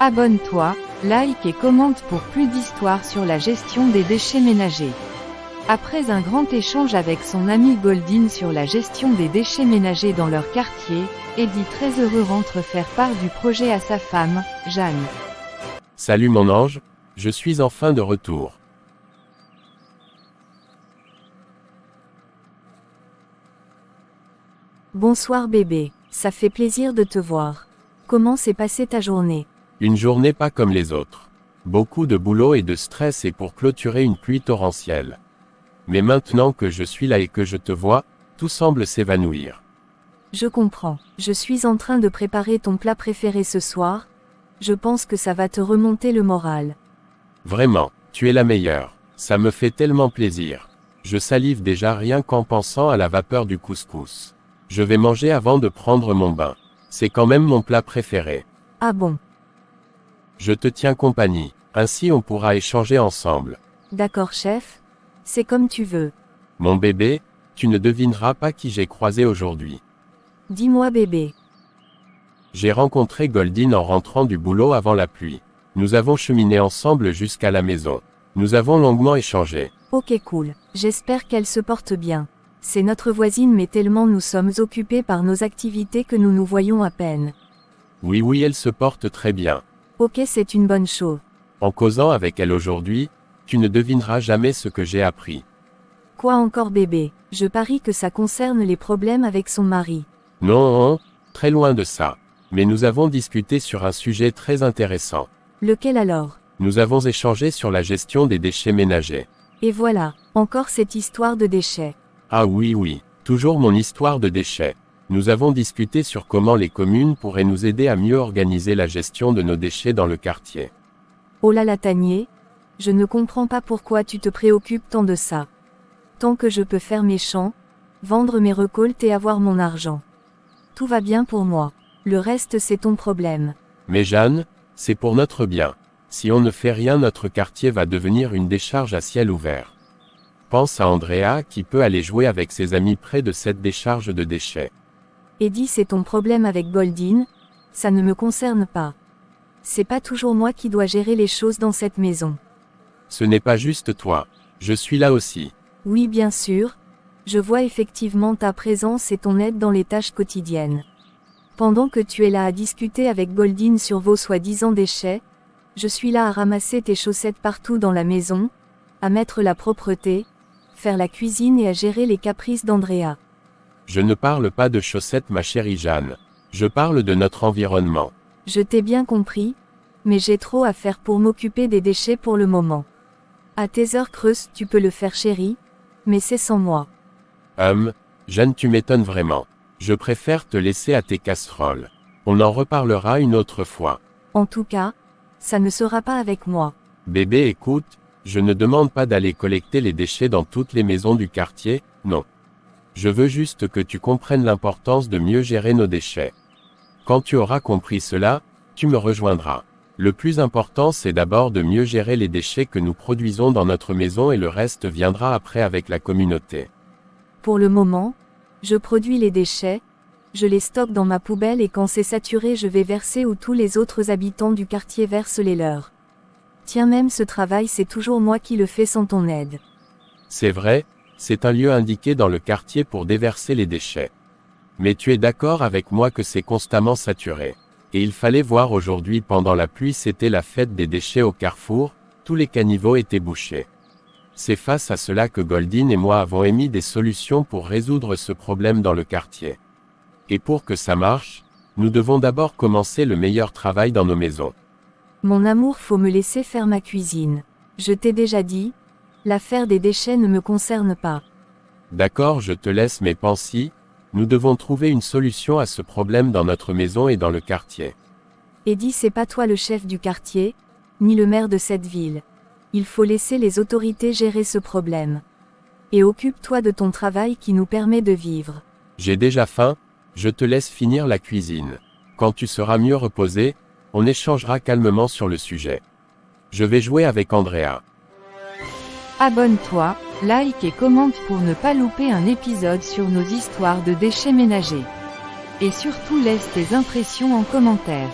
Abonne-toi, like et commente pour plus d'histoires sur la gestion des déchets ménagers. Après un grand échange avec son ami Goldin sur la gestion des déchets ménagers dans leur quartier, Eddie très heureux rentre faire part du projet à sa femme, Jeanne. Salut mon ange, je suis enfin de retour. Bonsoir bébé, ça fait plaisir de te voir. Comment s'est passée ta journée? Une journée pas comme les autres. Beaucoup de boulot et de stress et pour clôturer une pluie torrentielle. Mais maintenant que je suis là et que je te vois, tout semble s'évanouir. Je comprends, je suis en train de préparer ton plat préféré ce soir. Je pense que ça va te remonter le moral. Vraiment, tu es la meilleure. Ça me fait tellement plaisir. Je salive déjà rien qu'en pensant à la vapeur du couscous. Je vais manger avant de prendre mon bain. C'est quand même mon plat préféré. Ah bon? Je te tiens compagnie, ainsi on pourra échanger ensemble. D'accord chef? C'est comme tu veux. Mon bébé, tu ne devineras pas qui j'ai croisé aujourd'hui. Dis-moi bébé. J'ai rencontré Goldin en rentrant du boulot avant la pluie. Nous avons cheminé ensemble jusqu'à la maison. Nous avons longuement échangé. Ok cool, j'espère qu'elle se porte bien. C'est notre voisine mais tellement nous sommes occupés par nos activités que nous nous voyons à peine. Oui, elle se porte très bien. Ok, c'est une bonne chose. En causant avec elle aujourd'hui, tu ne devineras jamais ce que j'ai appris. Quoi encore bébé? Je parie que ça concerne les problèmes avec son mari. Non, très loin de ça. Mais nous avons discuté sur un sujet très intéressant. Lequel alors? Nous avons échangé sur la gestion des déchets ménagers. Et voilà, encore cette histoire de déchets. Ah oui, toujours mon histoire de déchets. Nous avons discuté sur comment les communes pourraient nous aider à mieux organiser la gestion de nos déchets dans le quartier. Oh là là Tanier, je ne comprends pas pourquoi tu te préoccupes tant de ça. Tant que je peux faire mes champs, vendre mes récoltes et avoir mon argent. Tout va bien pour moi. Le reste c'est ton problème. Mais Jeanne, c'est pour notre bien. Si on ne fait rien, notre quartier va devenir une décharge à ciel ouvert. Pense à Andrea qui peut aller jouer avec ses amis près de cette décharge de déchets. Eddie, c'est ton problème avec Goldin, ça ne me concerne pas. C'est pas toujours moi qui dois gérer les choses dans cette maison. Ce n'est pas juste toi. Je suis là aussi. Oui bien sûr, je vois effectivement ta présence et ton aide dans les tâches quotidiennes. Pendant que tu es là à discuter avec Goldin sur vos soi-disant déchets, je suis là à ramasser tes chaussettes partout dans la maison, à mettre la propreté, faire la cuisine et à gérer les caprices d'Andrea. Je ne parle pas de chaussettes ma chérie Jeanne. Je parle de notre environnement. Je t'ai bien compris, mais j'ai trop à faire pour m'occuper des déchets pour le moment. À tes heures creuses tu peux le faire chérie, mais c'est sans moi. Jeanne tu m'étonnes vraiment. Je préfère te laisser à tes casseroles. On en reparlera une autre fois. En tout cas, ça ne sera pas avec moi. Bébé écoute, je ne demande pas d'aller collecter les déchets dans toutes les maisons du quartier, non. Je veux juste que tu comprennes l'importance de mieux gérer nos déchets. Quand tu auras compris cela, tu me rejoindras. Le plus important c'est d'abord de mieux gérer les déchets que nous produisons dans notre maison et le reste viendra après avec la communauté. Pour le moment, je produis les déchets, je les stocke dans ma poubelle et quand c'est saturé je vais verser où tous les autres habitants du quartier versent les leurs. Tiens même ce travail c'est toujours moi qui le fais sans ton aide. C'est vrai, c'est un lieu indiqué dans le quartier pour déverser les déchets. Mais tu es d'accord avec moi que c'est constamment saturé. Et il fallait voir aujourd'hui pendant la pluie c'était la fête des déchets au carrefour, tous les caniveaux étaient bouchés. C'est face à cela que Goldin et moi avons émis des solutions pour résoudre ce problème dans le quartier. Et pour que ça marche, nous devons d'abord commencer le meilleur travail dans nos maisons. Mon amour, faut me laisser faire ma cuisine. Je t'ai déjà dit, l'affaire des déchets ne me concerne pas. D'accord, je te laisse mes pensées. Nous devons trouver une solution à ce problème dans notre maison et dans le quartier. Eddie, c'est pas toi le chef du quartier, ni le maire de cette ville. Il faut laisser les autorités gérer ce problème. Et occupe-toi de ton travail qui nous permet de vivre. J'ai déjà faim, je te laisse finir la cuisine. Quand tu seras mieux reposé, on échangera calmement sur le sujet. Je vais jouer avec Andrea. Abonne-toi, like et commente pour ne pas louper un épisode sur nos histoires de déchets ménagers. Et surtout laisse tes impressions en commentaire.